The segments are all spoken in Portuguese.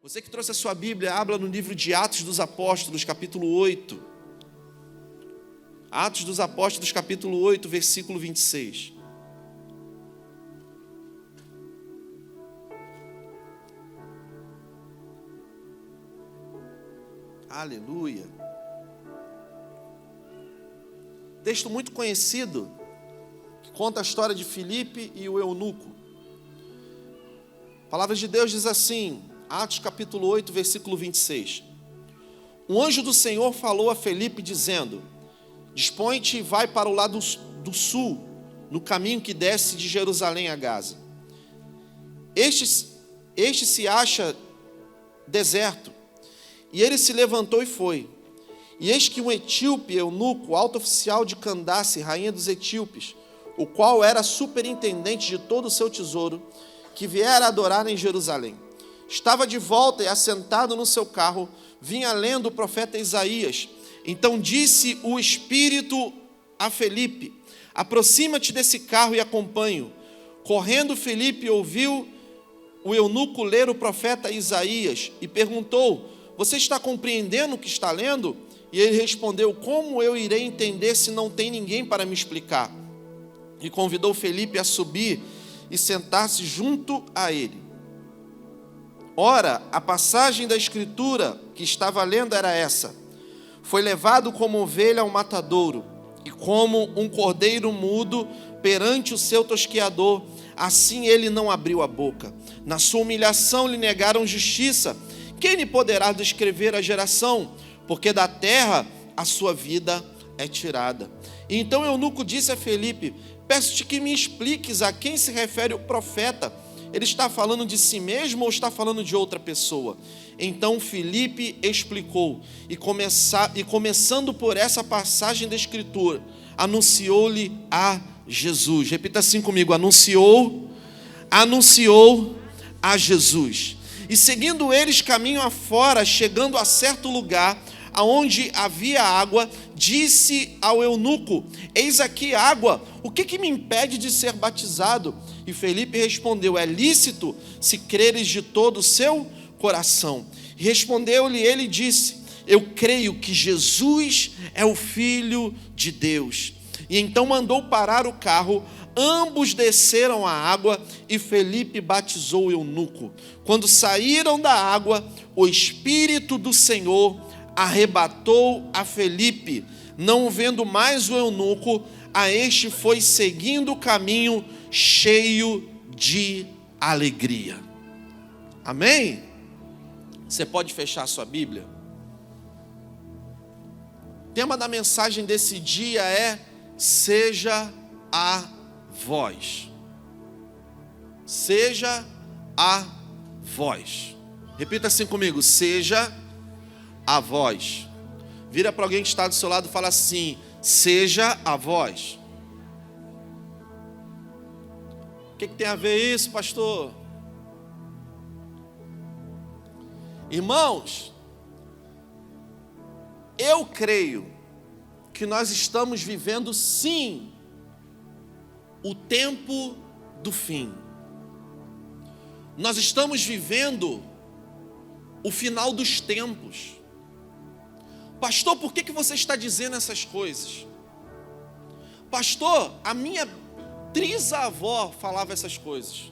Você que trouxe a sua Bíblia, abra no livro de Atos dos Apóstolos, capítulo 8. Atos dos Apóstolos, capítulo 8, versículo 26. Aleluia. Texto muito conhecido, que conta a história de Filipe e o eunuco. A palavra de Deus diz assim, Atos capítulo 8, versículo 26. Um anjo do Senhor falou a Filipe dizendo: dispõe-te e vai para o lado do sul, no caminho que desce de Jerusalém a Gaza. Este se acha deserto. E ele se levantou e foi. E eis que um etíope, eunuco, alto oficial de Candace, rainha dos etíopes, o qual era superintendente de todo o seu tesouro, que viera adorar em Jerusalém, estava de volta e assentado no seu carro, vinha lendo o profeta Isaías. Então disse o Espírito a Filipe: aproxima-te desse carro e acompanhe-o. Correndo, Filipe ouviu o eunuco ler o profeta Isaías e perguntou: você está compreendendo o que está lendo? E ele respondeu: como eu irei entender se não tem ninguém para me explicar? E convidou Filipe a subir e sentar-se junto a ele. Ora, a passagem da Escritura que estava lendo era essa: foi levado como ovelha ao matadouro, e como um cordeiro mudo perante o seu tosqueador, assim ele não abriu a boca. Na sua humilhação lhe negaram justiça. Quem lhe poderá descrever a geração? Porque da terra a sua vida é tirada. E então eunuco disse a Filipe: peço-te que me expliques a quem se refere o profeta. Ele está falando de si mesmo ou está falando de outra pessoa? Então Filipe explicou, e começando por essa passagem da Escritura, anunciou-lhe a Jesus. Repita assim comigo: anunciou a Jesus. E seguindo eles caminho afora, chegando a certo lugar, aonde havia água, disse ao eunuco: eis aqui água, o que me impede de ser batizado? E Filipe respondeu: é lícito, se creres de todo o seu coração. Respondeu-lhe ele e disse: eu creio que Jesus é o Filho de Deus. E então mandou parar o carro. Ambos desceram à água e Filipe batizou o eunuco. Quando saíram da água, o Espírito do Senhor arrebatou a Filipe. Não vendo mais o eunuco, a este foi seguindo o caminho cheio de alegria. Amém? Você pode fechar a sua Bíblia? O tema da mensagem desse dia é: seja a voz. Seja a voz. Repita assim comigo: seja a voz. Vira para alguém que está do seu lado e fala assim: seja a voz. O que tem a ver isso, pastor? Irmãos, eu creio que nós estamos vivendo sim o tempo do fim. Nós estamos vivendo o final dos tempos. Pastor, por que você está dizendo essas coisas? Pastor, a minha trisavó falava essas coisas.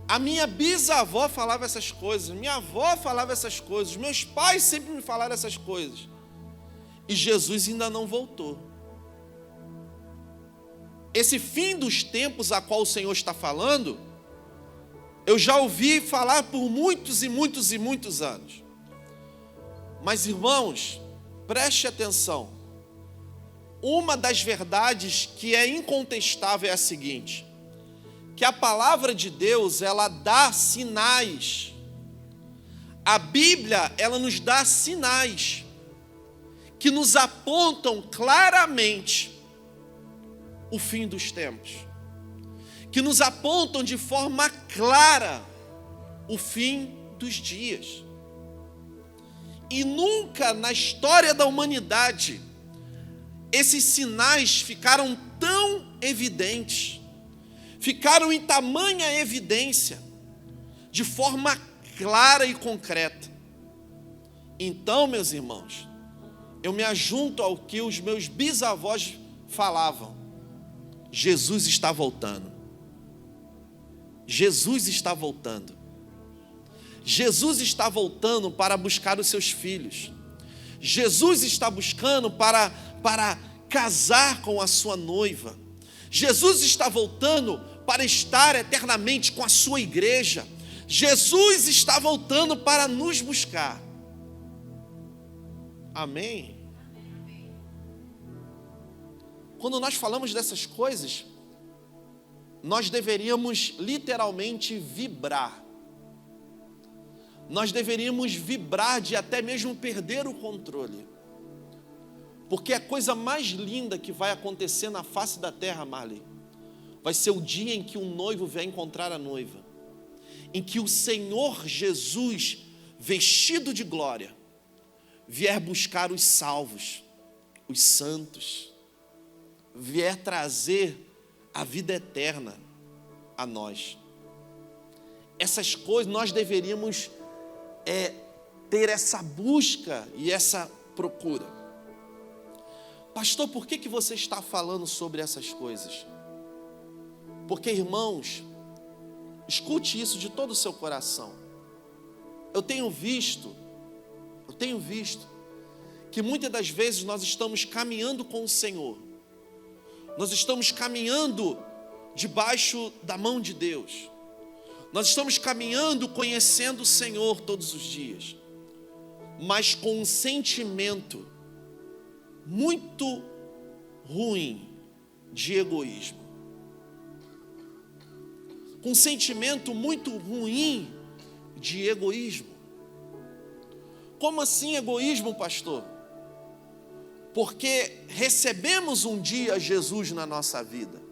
A minha bisavó falava essas coisas. Minha avó falava essas coisas. Meus pais sempre me falaram essas coisas. E Jesus ainda não voltou. Esse fim dos tempos a qual o Senhor está falando, eu já ouvi falar por muitos e muitos e muitos anos. Mas, irmãos, preste atenção. Uma das verdades que é incontestável é a seguinte: que a palavra de Deus, ela dá sinais. A Bíblia, ela nos dá sinais que nos apontam claramente o fim dos tempos, que nos apontam de forma clara o fim dos dias. E nunca na história da humanidade esses sinais ficaram tão evidentes, ficaram em tamanha evidência, de forma clara e concreta. Então, meus irmãos, eu me ajunto ao que os meus bisavós falavam. Jesus está voltando. Jesus está voltando. Jesus está voltando para buscar os seus filhos. Jesus está buscando para casar com a sua noiva. Jesus está voltando para estar eternamente com a sua igreja. Jesus está voltando para nos buscar. Amém? Quando nós falamos dessas coisas, nós deveríamos literalmente vibrar. Nós deveríamos vibrar de até mesmo perder o controle. Porque a coisa mais linda que vai acontecer na face da terra, Marley, vai ser o dia em que um noivo vier encontrar a noiva. Em que o Senhor Jesus, vestido de glória, vier buscar os salvos, os santos, vier trazer a vida eterna a nós. Essas coisas nós deveríamos ter essa busca e essa procura. Pastor, por que você está falando sobre essas coisas? Porque, irmãos, escute isso de todo o seu coração. Eu tenho visto que muitas das vezes nós estamos caminhando com o Senhor. Nós estamos caminhando debaixo da mão de Deus. Nós estamos caminhando, conhecendo o Senhor todos os dias, mas com um sentimento muito ruim de egoísmo. Com um sentimento muito ruim de egoísmo. Como assim egoísmo, pastor? Porque recebemos um dia Jesus na nossa vida.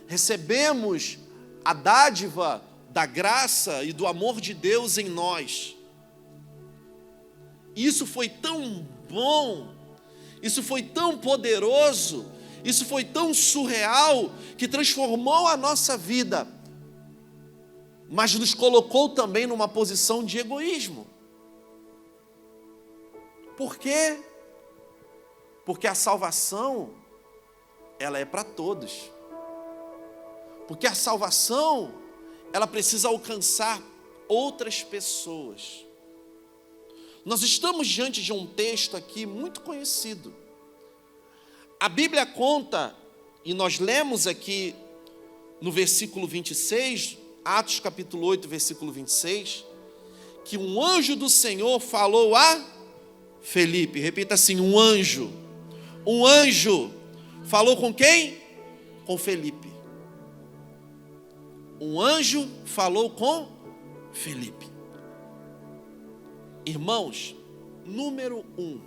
Recebemos a dádiva da graça e do amor de Deus em nós. Isso foi tão bom, isso foi tão poderoso, isso foi tão surreal, que transformou a nossa vida, mas nos colocou também numa posição de egoísmo. Por quê? Porque a salvação, ela é para todos. Porque a salvação, ela precisa alcançar outras pessoas. Nós estamos diante de um texto aqui muito conhecido. A Bíblia conta, e nós lemos aqui no versículo 26, Atos capítulo 8, versículo 26, que um anjo do Senhor falou a Felipe. Repita assim, um anjo falou com quem? Com Felipe. Um anjo falou com Felipe. Irmãos, número 1,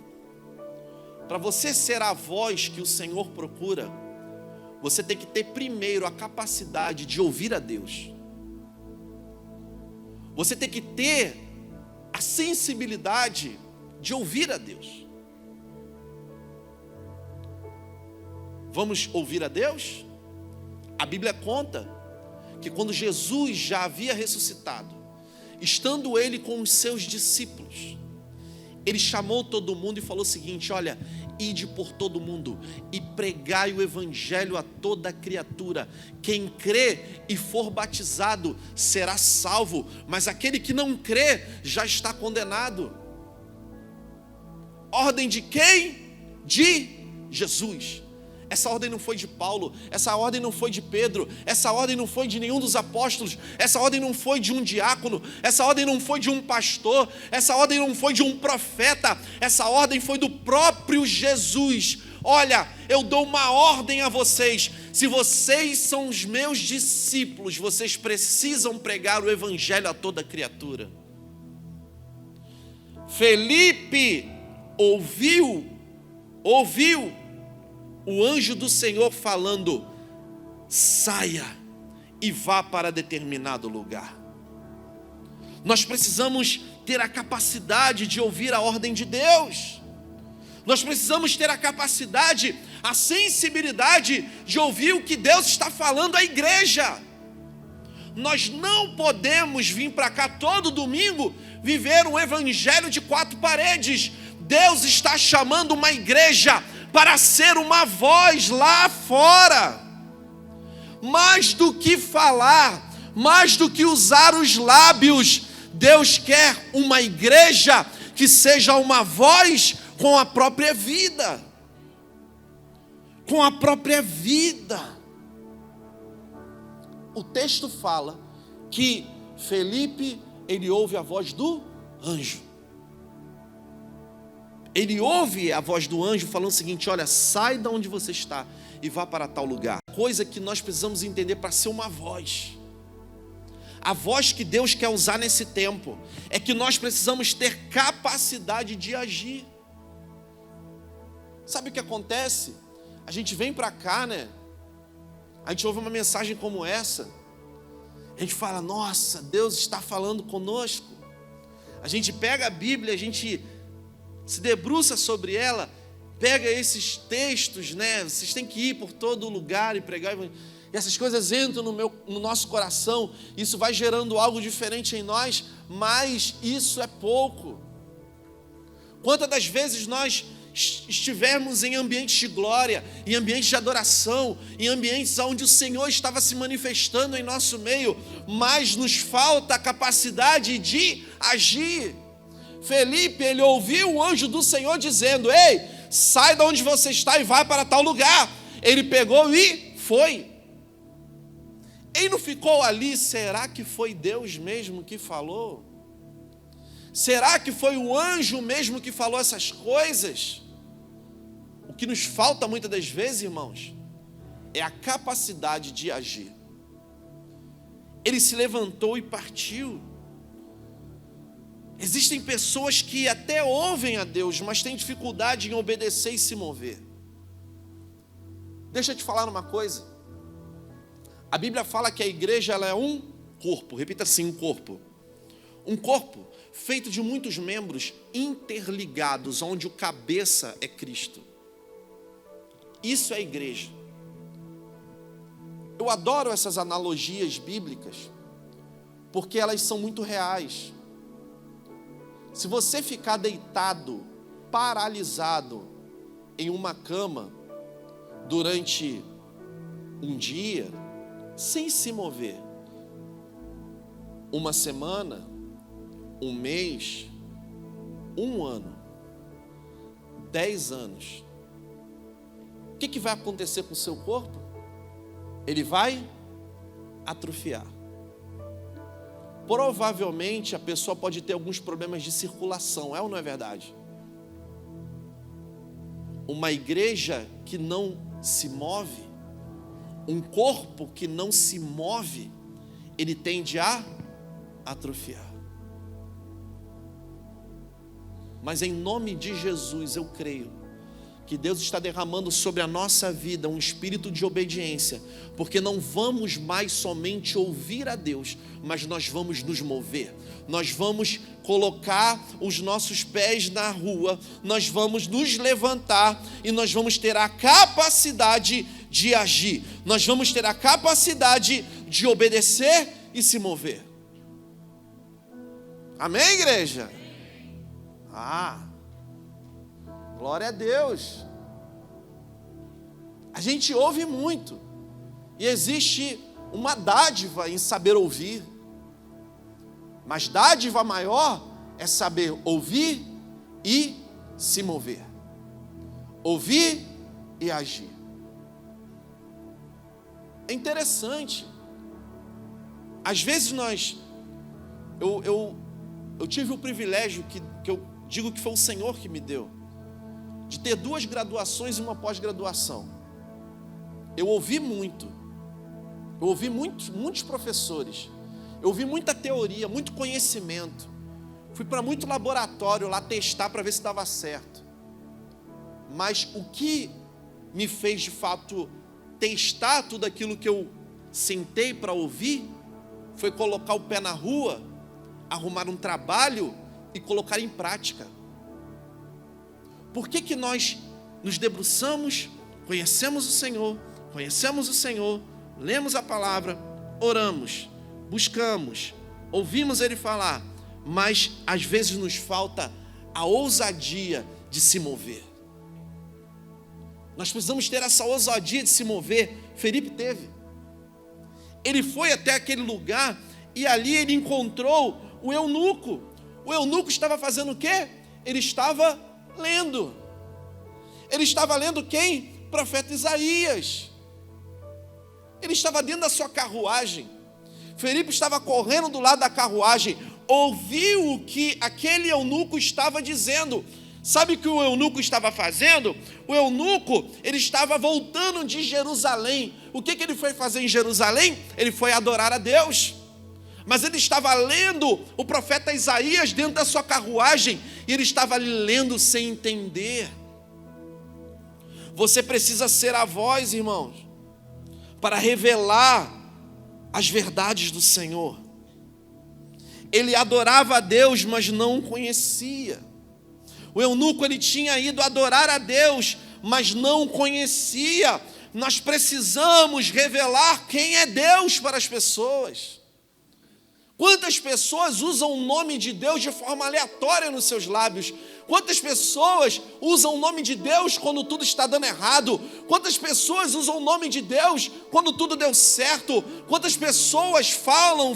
para você ser a voz que o Senhor procura, você tem que ter primeiro a capacidade de ouvir a Deus. Você tem que ter a sensibilidade de ouvir a Deus. Vamos ouvir a Deus? A Bíblia conta que quando Jesus já havia ressuscitado, estando ele com os seus discípulos, ele chamou todo mundo e falou o seguinte: olha, ide por todo mundo e pregai o evangelho a toda criatura. Quem crê e for batizado será salvo, mas aquele que não crê já está condenado. Ordem de quem? De Jesus. Essa ordem não foi de Paulo, essa ordem não foi de Pedro, essa ordem não foi de nenhum dos apóstolos, essa ordem não foi de um diácono, essa ordem não foi de um pastor, essa ordem não foi de um profeta, essa ordem foi do próprio Jesus. Olha, eu dou uma ordem a vocês: se vocês são os meus discípulos, vocês precisam pregar o evangelho a toda criatura. Felipe ouviu o anjo do Senhor falando: saia e vá para determinado lugar. Nós precisamos ter a capacidade de ouvir a ordem de Deus. Nós precisamos ter a capacidade, a sensibilidade de ouvir o que Deus está falando à igreja. Nós não podemos vir para cá todo domingo viver um evangelho de 4 paredes. Deus está chamando uma igreja para ser uma voz lá fora. Mais do que falar, mais do que usar os lábios, Deus quer uma igreja que seja uma voz com a própria vida. Com a própria vida. O texto fala que Felipe, ele ouve a voz do anjo. Ele ouve a voz do anjo falando o seguinte: olha, sai de onde você está e vá para tal lugar. Coisa que nós precisamos entender para ser uma voz. A voz que Deus quer usar nesse tempo é que nós precisamos ter capacidade de agir. Sabe o que acontece? A gente vem para cá, né? A gente ouve uma mensagem como essa. A gente fala: nossa, Deus está falando conosco. A gente pega a Bíblia, a gente se debruça sobre ela, pega esses textos, né? Vocês têm que ir por todo lugar e pregar. E essas coisas entram no nosso coração. Isso vai gerando algo diferente em nós, mas isso é pouco. Quantas das vezes nós estivermos em ambientes de glória, em ambientes de adoração, em ambientes onde o Senhor estava se manifestando em nosso meio, mas nos falta a capacidade de agir. Felipe, ele ouviu o anjo do Senhor dizendo: ei, sai de onde você está e vai para tal lugar. Ele pegou e foi. Ele não ficou ali: será que foi Deus mesmo que falou? Será que foi o anjo mesmo que falou essas coisas? O que nos falta muitas das vezes, irmãos, é a capacidade de agir. Ele se levantou e partiu. Existem pessoas que até ouvem a Deus, mas têm dificuldade em obedecer e se mover. Deixa eu te falar uma coisa. A Bíblia fala que a igreja ela é um corpo. Repita assim: um corpo. Um corpo feito de muitos membros interligados, onde o cabeça é Cristo. Isso é a igreja. Eu adoro essas analogias bíblicas, porque elas são muito reais. Se você ficar deitado, paralisado em uma cama durante um dia, sem se mover, uma semana, um mês, um ano, 10 anos, o que vai acontecer com o seu corpo? Ele vai atrofiar. Provavelmente a pessoa pode ter alguns problemas de circulação, é ou não é verdade? Uma igreja que não se move, um corpo que não se move, ele tende a atrofiar. Mas em nome de Jesus eu creio que Deus está derramando sobre a nossa vida um espírito de obediência, porque não vamos mais somente ouvir a Deus, mas nós vamos nos mover, nós vamos colocar os nossos pés na rua, nós vamos nos levantar e nós vamos ter a capacidade de agir, nós vamos ter a capacidade de obedecer e se mover. Amém, igreja? Glória a Deus. A gente ouve muito, e existe uma dádiva em saber ouvir, mas dádiva maior é saber ouvir e se mover, ouvir e agir. É interessante, às vezes eu tive o privilégio que eu digo que foi o Senhor que me deu, de ter 2 graduações e uma pós-graduação. Eu ouvi muito. Eu ouvi muitos professores. Eu ouvi muita teoria, muito conhecimento. Fui para muito laboratório lá testar para ver se dava certo. Mas o que me fez de fato testar tudo aquilo que eu sentei para ouvir foi colocar o pé na rua, arrumar um trabalho e colocar em prática. Por que nós nos debruçamos, conhecemos o Senhor, lemos a palavra, oramos, buscamos, ouvimos Ele falar, mas às vezes nos falta a ousadia de se mover. Nós precisamos ter essa ousadia de se mover. Felipe teve. Ele foi até aquele lugar e ali ele encontrou o eunuco. O eunuco estava fazendo o quê? Ele estava lendo. Ele estava lendo quem? O profeta Isaías. Ele estava dentro da sua carruagem. Felipe estava correndo do lado da carruagem, ouviu o que aquele eunuco estava dizendo. Sabe o que o eunuco estava fazendo? O eunuco, ele estava voltando de Jerusalém. O que ele foi fazer em Jerusalém? Ele foi adorar a Deus. Mas ele estava lendo o profeta Isaías dentro da sua carruagem, e ele estava lendo sem entender. Você precisa ser a voz, irmãos, para revelar as verdades do Senhor. Ele adorava a Deus, mas não o conhecia. O eunuco, ele tinha ido adorar a Deus, mas não o conhecia. Nós precisamos revelar quem é Deus para as pessoas. Quantas pessoas usam o nome de Deus de forma aleatória nos seus lábios? Quantas pessoas usam o nome de Deus quando tudo está dando errado? Quantas pessoas usam o nome de Deus quando tudo deu certo? Quantas pessoas falam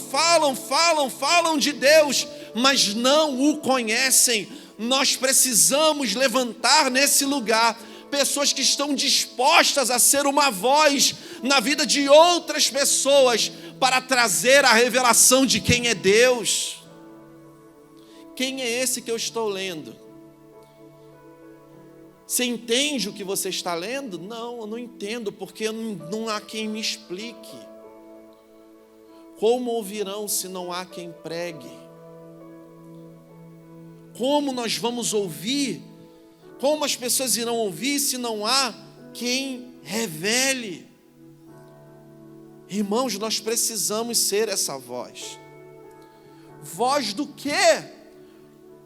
de Deus, mas não o conhecem? Nós precisamos levantar nesse lugar pessoas que estão dispostas a ser uma voz na vida de outras pessoas para trazer a revelação de quem é Deus. Quem é esse que eu estou lendo? Você entende o que você está lendo? Não, eu não entendo, porque não há quem me explique. Como ouvirão se não há quem pregue? Como nós vamos ouvir? Como as pessoas irão ouvir se não há quem revele? Irmãos, nós precisamos ser essa voz. Voz do quê?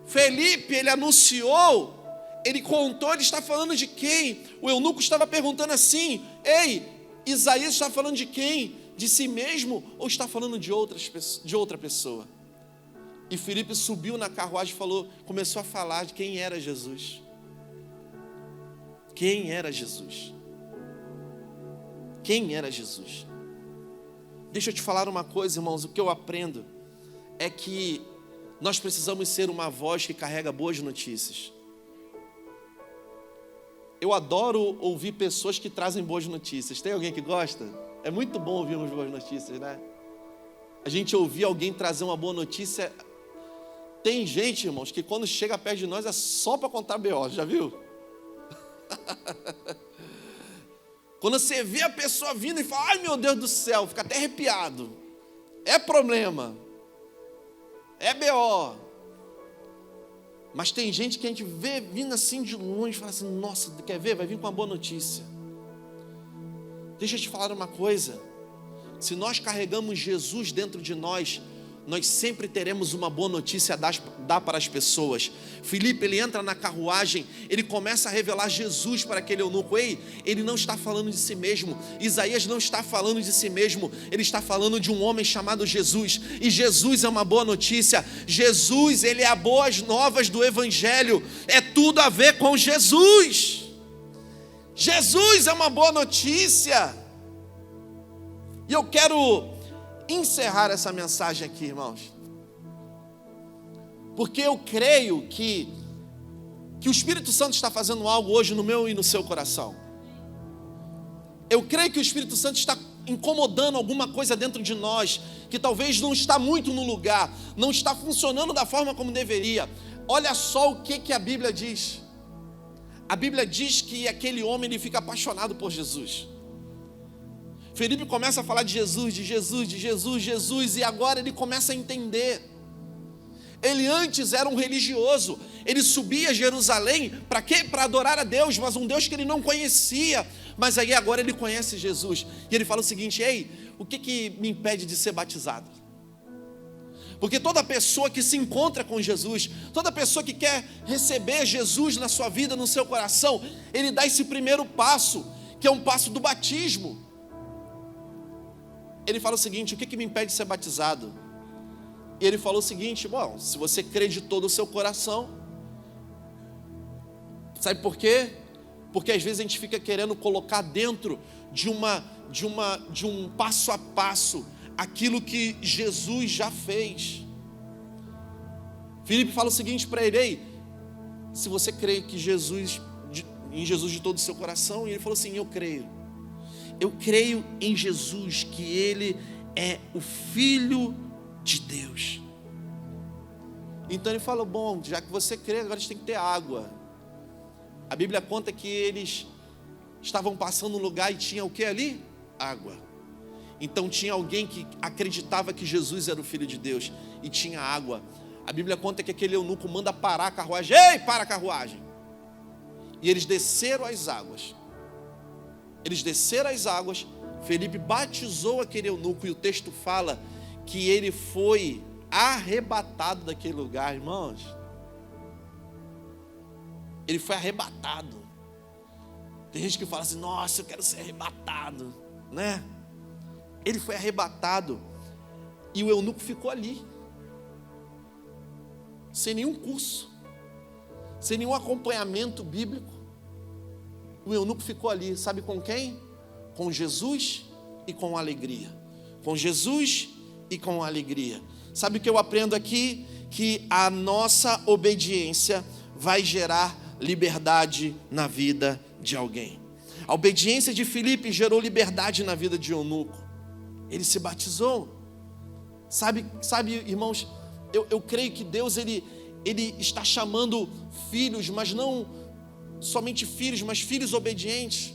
Felipe, ele anunciou, ele contou, ele está falando de quem? O eunuco estava perguntando assim: ei, Isaías está falando de quem? De si mesmo ou está falando de outra pessoa? E Felipe subiu na carruagem e começou a falar de quem era Jesus. Quem era Jesus? Quem era Jesus? Deixa eu te falar uma coisa, irmãos, o que eu aprendo é que nós precisamos ser uma voz que carrega boas notícias. Eu adoro ouvir pessoas que trazem boas notícias. Tem alguém que gosta? É muito bom ouvir umas boas notícias, né? A gente ouvir alguém trazer uma boa notícia. Tem gente, irmãos, que quando chega perto de nós é só para contar B.O., já viu? Quando você vê a pessoa vindo e fala: ai meu Deus do céu, fica até arrepiado. É problema. É B.O. Mas tem gente que a gente vê vindo assim de longe e fala assim: nossa, quer ver? Vai vir com uma boa notícia. Deixa eu te falar uma coisa. Se nós carregamos Jesus dentro de nós sempre teremos uma boa notícia a dar para as pessoas. Filipe, ele entra na carruagem, ele começa a revelar Jesus para aquele eunuco. Ei, ele não está falando de si mesmo. Isaías não está falando de si mesmo. Ele está falando de um homem chamado Jesus. E Jesus é uma boa notícia. Jesus, ele é a boas novas do Evangelho. É tudo a ver com Jesus. Jesus é uma boa notícia. E eu quero encerrar essa mensagem aqui, irmãos, porque eu creio que o Espírito Santo está fazendo algo hoje no meu e no seu coração. Eu creio que o Espírito Santo está incomodando alguma coisa dentro de nós, que talvez não está muito no lugar, não está funcionando da forma como deveria. Olha só o que a Bíblia diz. A Bíblia diz que aquele homem, ele fica apaixonado por Jesus. Felipe começa a falar de Jesus, e agora ele começa a entender. Ele antes era um religioso, ele subia a Jerusalém, para quê? Para adorar a Deus, mas um Deus que ele não conhecia. Mas aí agora ele conhece Jesus, e ele fala o seguinte: ei, o que me impede de ser batizado? Porque toda pessoa que se encontra com Jesus, toda pessoa que quer receber Jesus na sua vida, no seu coração, ele dá esse primeiro passo, que é um passo do batismo. ele fala o seguinte: o que me impede de ser batizado? E ele falou o seguinte: bom, se você crê de todo o seu coração. Sabe por quê? Porque às vezes a gente fica querendo colocar dentro de um passo a passo aquilo que Jesus já fez. Filipe fala o seguinte para ele: ei, se você crê que em Jesus de todo o seu coração, e ele falou assim: eu creio em Jesus, que Ele é o Filho de Deus. Então ele falou: bom, já que você crê, agora a gente tem que ter água. A Bíblia conta que eles estavam passando um lugar e tinha o que ali? Água. Então tinha alguém que acreditava que Jesus era o Filho de Deus e tinha água. A Bíblia conta que aquele eunuco manda parar a carruagem. Ei, para a carruagem! E eles desceram as águas. Felipe batizou aquele eunuco, e o texto fala que ele foi arrebatado daquele lugar, irmãos. Ele foi arrebatado. Tem gente que fala assim: nossa, eu quero ser arrebatado, né? Ele foi arrebatado, e o eunuco ficou ali, sem nenhum curso, sem nenhum acompanhamento bíblico. O eunuco ficou ali, sabe com quem? Com Jesus e com alegria. Com Jesus e com alegria. Sabe o que eu aprendo aqui? Que a nossa obediência vai gerar liberdade na vida de alguém. A obediência de Filipe gerou liberdade na vida de eunuco. Ele se batizou. Sabe, irmãos, eu creio que Deus ele está chamando filhos, mas não somente filhos, mas filhos obedientes.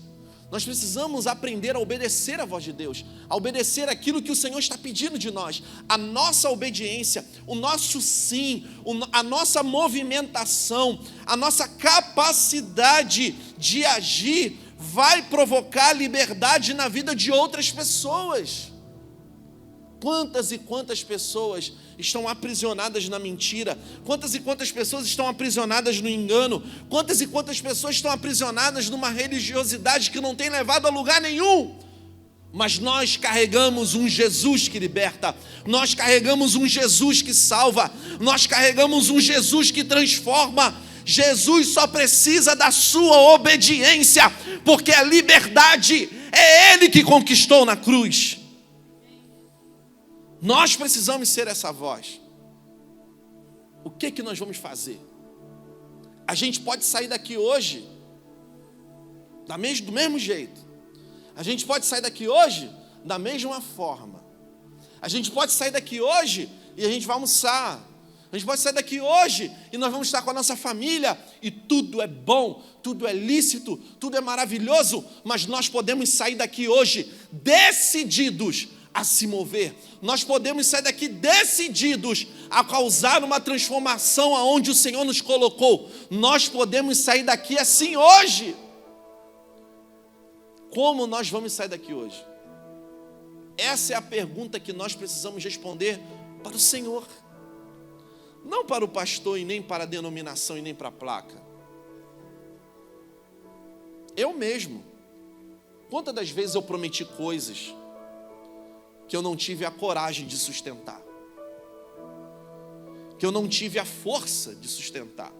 Nós precisamos aprender a obedecer a voz de Deus, a obedecer aquilo que o Senhor está pedindo de nós. A nossa obediência, o nosso sim, a nossa movimentação, a nossa capacidade de agir vai provocar liberdade na vida de outras pessoas. Quantas e quantas pessoas estão aprisionadas na mentira? Quantas e quantas pessoas estão aprisionadas no engano? Quantas e quantas pessoas estão aprisionadas numa religiosidade que não tem levado a lugar nenhum? Mas nós carregamos um Jesus que liberta, nós carregamos um Jesus que salva, nós carregamos um Jesus que transforma. Jesus só precisa da sua obediência, porque a liberdade é Ele que conquistou na cruz. Nós precisamos ser essa voz. O que nós vamos fazer? A gente pode sair daqui hoje do mesmo jeito. A gente pode sair daqui hoje da mesma forma. A gente pode sair daqui hoje e a gente vai almoçar. A gente pode sair daqui hoje e nós vamos estar com a nossa família e tudo é bom, tudo é lícito, tudo é maravilhoso, mas nós podemos sair daqui hoje decididos a se mover. Nós podemos sair daqui decididos a causar uma transformação aonde o Senhor nos colocou. Nós podemos sair daqui assim hoje. Como nós vamos sair daqui hoje? Essa é a pergunta que nós precisamos responder para o Senhor. Não para o pastor e nem para a denominação e nem para a placa. Eu mesmo. Quantas das vezes eu prometi coisas que eu não tive a coragem de sustentar, que eu não tive a força de sustentar,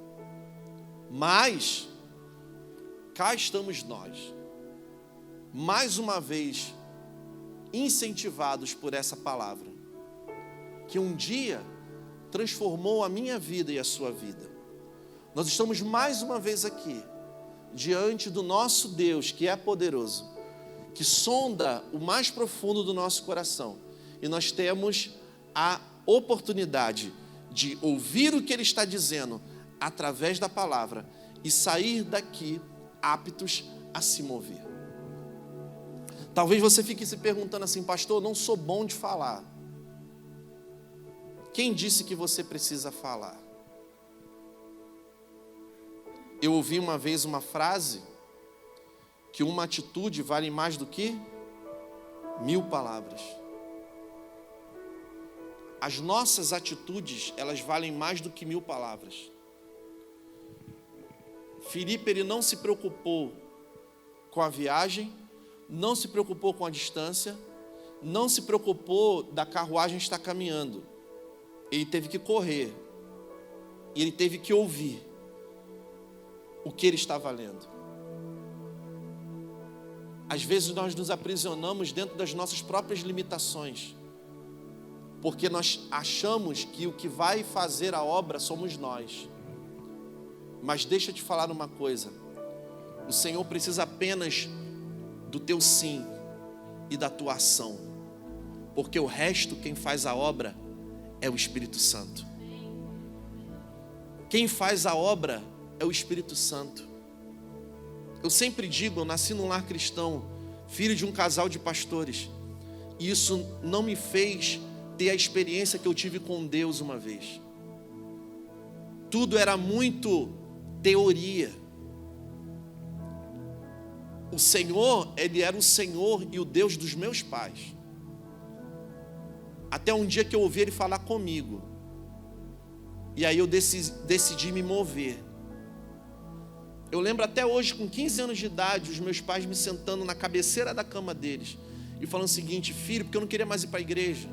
mas cá estamos nós, mais uma vez incentivados por essa palavra, que um dia transformou a minha vida e a sua vida. Nós estamos mais uma vez aqui, diante do nosso Deus, que é poderoso, que sonda o mais profundo do nosso coração, e nós temos a oportunidade de ouvir o que Ele está dizendo através da palavra e sair daqui aptos a se mover. Talvez você fique se perguntando assim: pastor, eu não sou bom de falar. Quem disse que você precisa falar? Eu ouvi uma vez uma frase que uma atitude vale mais do que 1000 palavras. As nossas atitudes, elas valem mais do que 1000 palavras. Filipe, ele não se preocupou com a viagem, não se preocupou com a distância, não se preocupou da carruagem estar caminhando. Ele teve que correr. E ele teve que ouvir o que ele estava lendo. Às vezes nós nos aprisionamos dentro das nossas próprias limitações, porque nós achamos que o que vai fazer a obra somos nós. Mas deixa eu te falar uma coisa: o Senhor precisa apenas do teu sim e da tua ação, porque o resto, quem faz a obra é o Espírito Santo. Quem faz a obra é o Espírito Santo. Eu sempre digo, eu nasci num lar cristão, filho de um casal de pastores, e isso não me fez ter a experiência que eu tive com Deus uma vez. Tudo era muito teoria. O Senhor, Ele era o Senhor e o Deus dos meus pais. Até um dia que eu ouvi Ele falar comigo. E aí eu decidi me mover. Eu lembro até hoje, com 15 anos de idade, os meus pais me sentando na cabeceira da cama deles e falando o seguinte: filho, porque eu não queria mais ir para a igreja.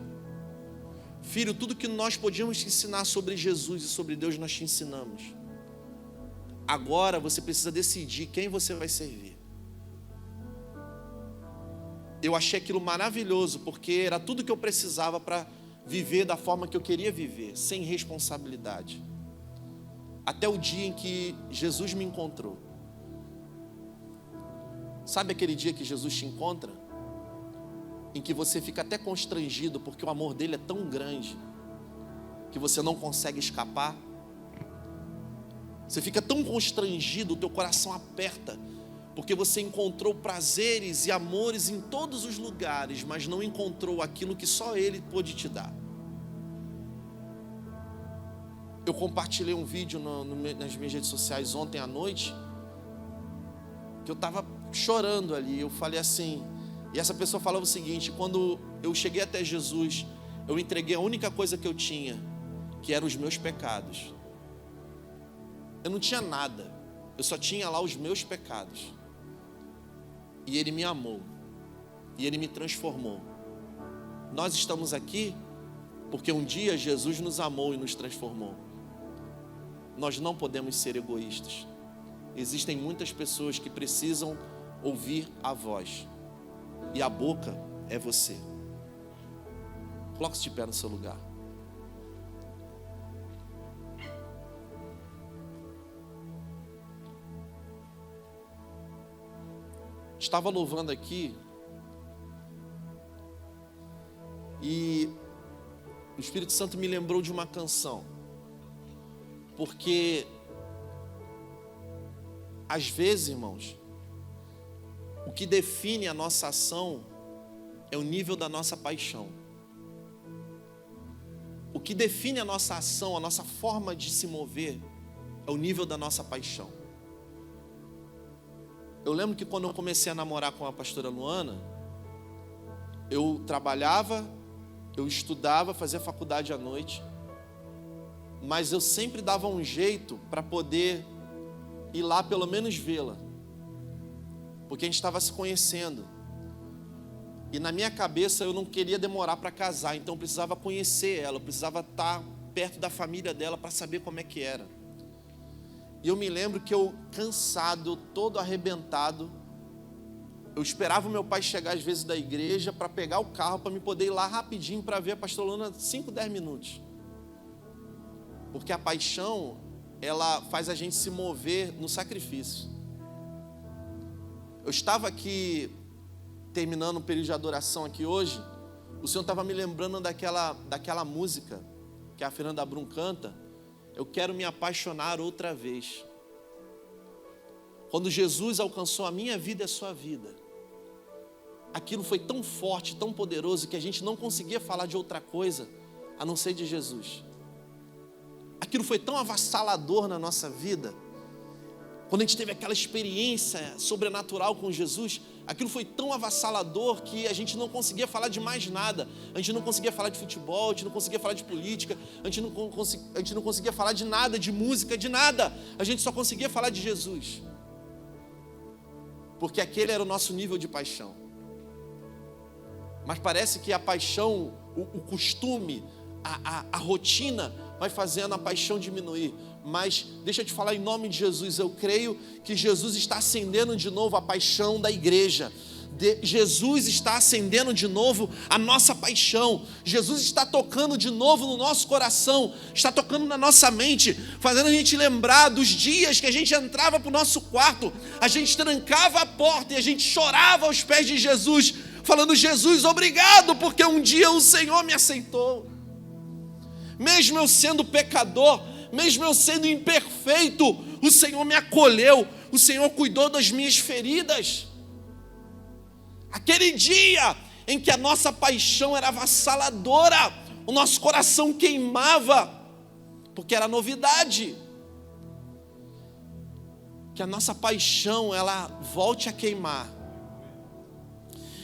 Filho, tudo que nós podíamos te ensinar sobre Jesus e sobre Deus, nós te ensinamos. Agora você precisa decidir quem você vai servir. Eu achei aquilo maravilhoso, porque era tudo que eu precisava para viver da forma que eu queria viver, sem responsabilidade. Até o dia em que Jesus me encontrou. Sabe aquele dia que Jesus te encontra? Em que você fica até constrangido, porque o amor dele é tão grande, que você não consegue escapar. Você fica tão constrangido, o teu coração aperta, porque você encontrou prazeres e amores em todos os lugares, mas não encontrou aquilo que só Ele pôde te dar. Eu compartilhei um vídeo nas minhas redes sociais ontem à noite, que eu estava chorando ali. Eu falei assim, e essa pessoa falava o seguinte: quando eu cheguei até Jesus, eu entreguei a única coisa que eu tinha, que eram os meus pecados. Eu não tinha nada, eu só tinha lá os meus pecados. E Ele me amou, e Ele me transformou. Nós estamos aqui porque um dia Jesus nos amou e nos transformou. Nós não podemos ser egoístas. Existem muitas pessoas que precisam ouvir a voz, e a boca é você. Coloque-se de pé no seu lugar. Estava louvando aqui e o Espírito Santo me lembrou de uma canção, porque às vezes, irmãos, o que define a nossa ação é o nível da nossa paixão. O que define a nossa ação, a nossa forma de se mover, é o nível da nossa paixão. Eu lembro que quando eu comecei a namorar com a pastora Luana, eu trabalhava, eu estudava, fazia faculdade à noite, mas eu sempre dava um jeito para poder ir lá pelo menos vê-la, porque a gente estava se conhecendo. E na minha cabeça eu não queria demorar para casar, então eu precisava conhecer ela, eu precisava estar perto da família dela para saber como é que era. E eu me lembro que eu, cansado, todo arrebentado, eu esperava o meu pai chegar às vezes da igreja para pegar o carro, para me poder ir lá rapidinho para ver a pastora Luana 5, 10 minutos. Porque a paixão, ela faz a gente se mover no sacrifício. Eu estava aqui, terminando um período de adoração aqui hoje, o Senhor estava me lembrando daquela música que a Fernanda Brum canta: eu quero me apaixonar outra vez. Quando Jesus alcançou a minha vida e a sua vida, aquilo foi tão forte, tão poderoso, que a gente não conseguia falar de outra coisa a não ser de Jesus. Aquilo foi tão avassalador na nossa vida. Quando a gente teve aquela experiência sobrenatural com Jesus, aquilo foi tão avassalador que a gente não conseguia falar de mais nada. A gente não conseguia falar de futebol, a gente não conseguia falar de política, a gente não conseguia falar de nada, de música, de nada. A gente só conseguia falar de Jesus. Porque aquele era o nosso nível de paixão. Mas parece que a paixão, o costume, a rotina vai fazendo a paixão diminuir. Mas deixa eu te falar em nome de Jesus, eu creio que Jesus está acendendo de novo a paixão da igreja. Jesus está acendendo de novo a nossa paixão. Jesus está tocando de novo no nosso coração, está tocando na nossa mente, fazendo a gente lembrar dos dias que a gente entrava para o nosso quarto, a gente trancava a porta e a gente chorava aos pés de Jesus, falando: Jesus, obrigado, porque um dia o Senhor me aceitou. Mesmo eu sendo pecador, mesmo eu sendo imperfeito, o Senhor me acolheu, o Senhor cuidou das minhas feridas. Aquele dia em que a nossa paixão era avassaladora, o nosso coração queimava, porque era novidade. Que a nossa paixão, ela volte a queimar.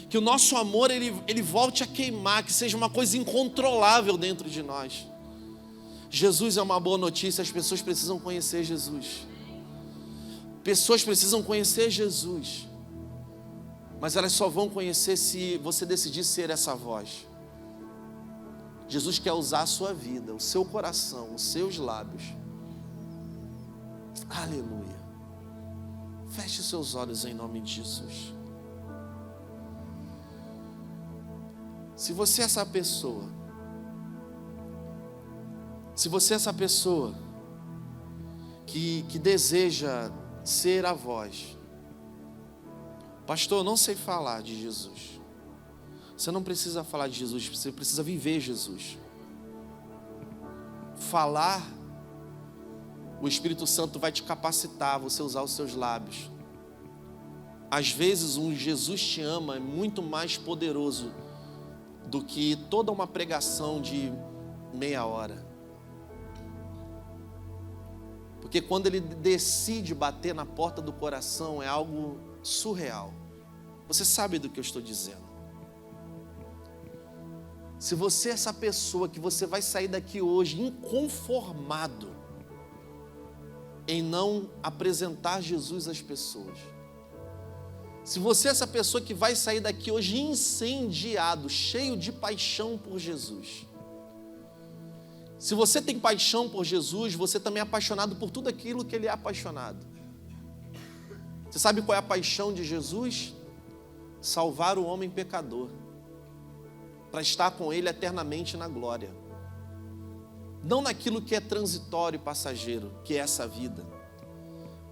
Que o nosso amor, ele volte a queimar, que seja uma coisa incontrolável dentro de nós. Jesus é uma boa notícia, as pessoas precisam conhecer Jesus. Pessoas precisam conhecer Jesus. Mas elas só vão conhecer se você decidir ser essa voz. Jesus quer usar a sua vida, o seu coração, os seus lábios. Aleluia. Feche os seus olhos em nome de Jesus. Se você é essa pessoa, que deseja ser a voz, pastor, eu não sei falar de Jesus. Você não precisa falar de Jesus, você precisa viver Jesus. Falar, o Espírito Santo vai te capacitar, você usar os seus lábios. Às vezes um Jesus te ama é muito mais poderoso do que toda uma pregação de meia hora. Porque quando ele decide bater na porta do coração é algo surreal. Você sabe do que eu estou dizendo. Se você é essa pessoa que você vai sair daqui hoje inconformado em não apresentar Jesus às pessoas. Se você é essa pessoa que vai sair daqui hoje incendiado, cheio de paixão por Jesus. Se você tem paixão por Jesus, você também é apaixonado por tudo aquilo que Ele é apaixonado. Você sabe qual é a paixão de Jesus? Salvar o homem pecador, para estar com Ele eternamente na glória. Não naquilo que é transitório e passageiro, que é essa vida,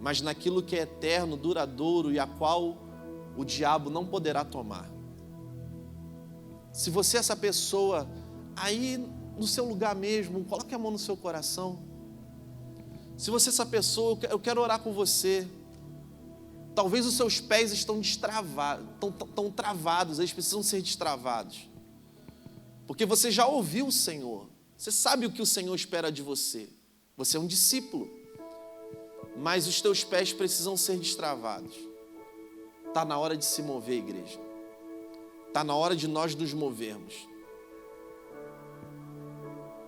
mas naquilo que é eterno, duradouro e a qual o diabo não poderá tomar. Se você é essa pessoa, aí no seu lugar mesmo, coloque a mão no seu coração. Se você é essa pessoa, eu quero orar com você. Talvez os seus pés estão travados, eles precisam ser destravados. Porque você já ouviu o Senhor, você sabe o que o Senhor espera de você. Você é um discípulo, mas os teus pés precisam ser destravados. Está na hora de se mover, igreja. Está na hora de nós nos movermos.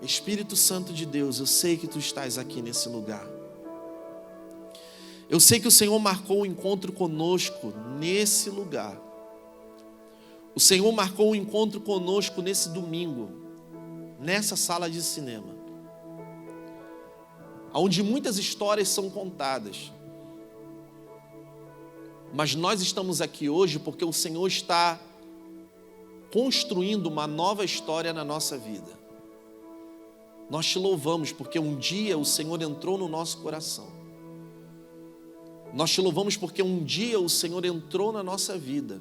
Espírito Santo de Deus, eu sei que Tu estás aqui nesse lugar. Eu sei que o Senhor marcou um encontro conosco nesse lugar. O Senhor marcou um encontro conosco nesse domingo, nessa sala de cinema, onde muitas histórias são contadas. Mas nós estamos aqui hoje porque o Senhor está construindo uma nova história na nossa vida. Nós Te louvamos porque um dia o Senhor entrou no nosso coração. Nós Te louvamos porque um dia o Senhor entrou na nossa vida.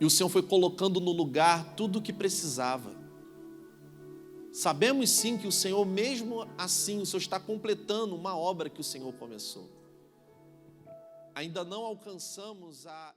E o Senhor foi colocando no lugar tudo o que precisava. Sabemos sim que o Senhor, mesmo assim, o Senhor está completando uma obra que o Senhor começou. Ainda não alcançamos a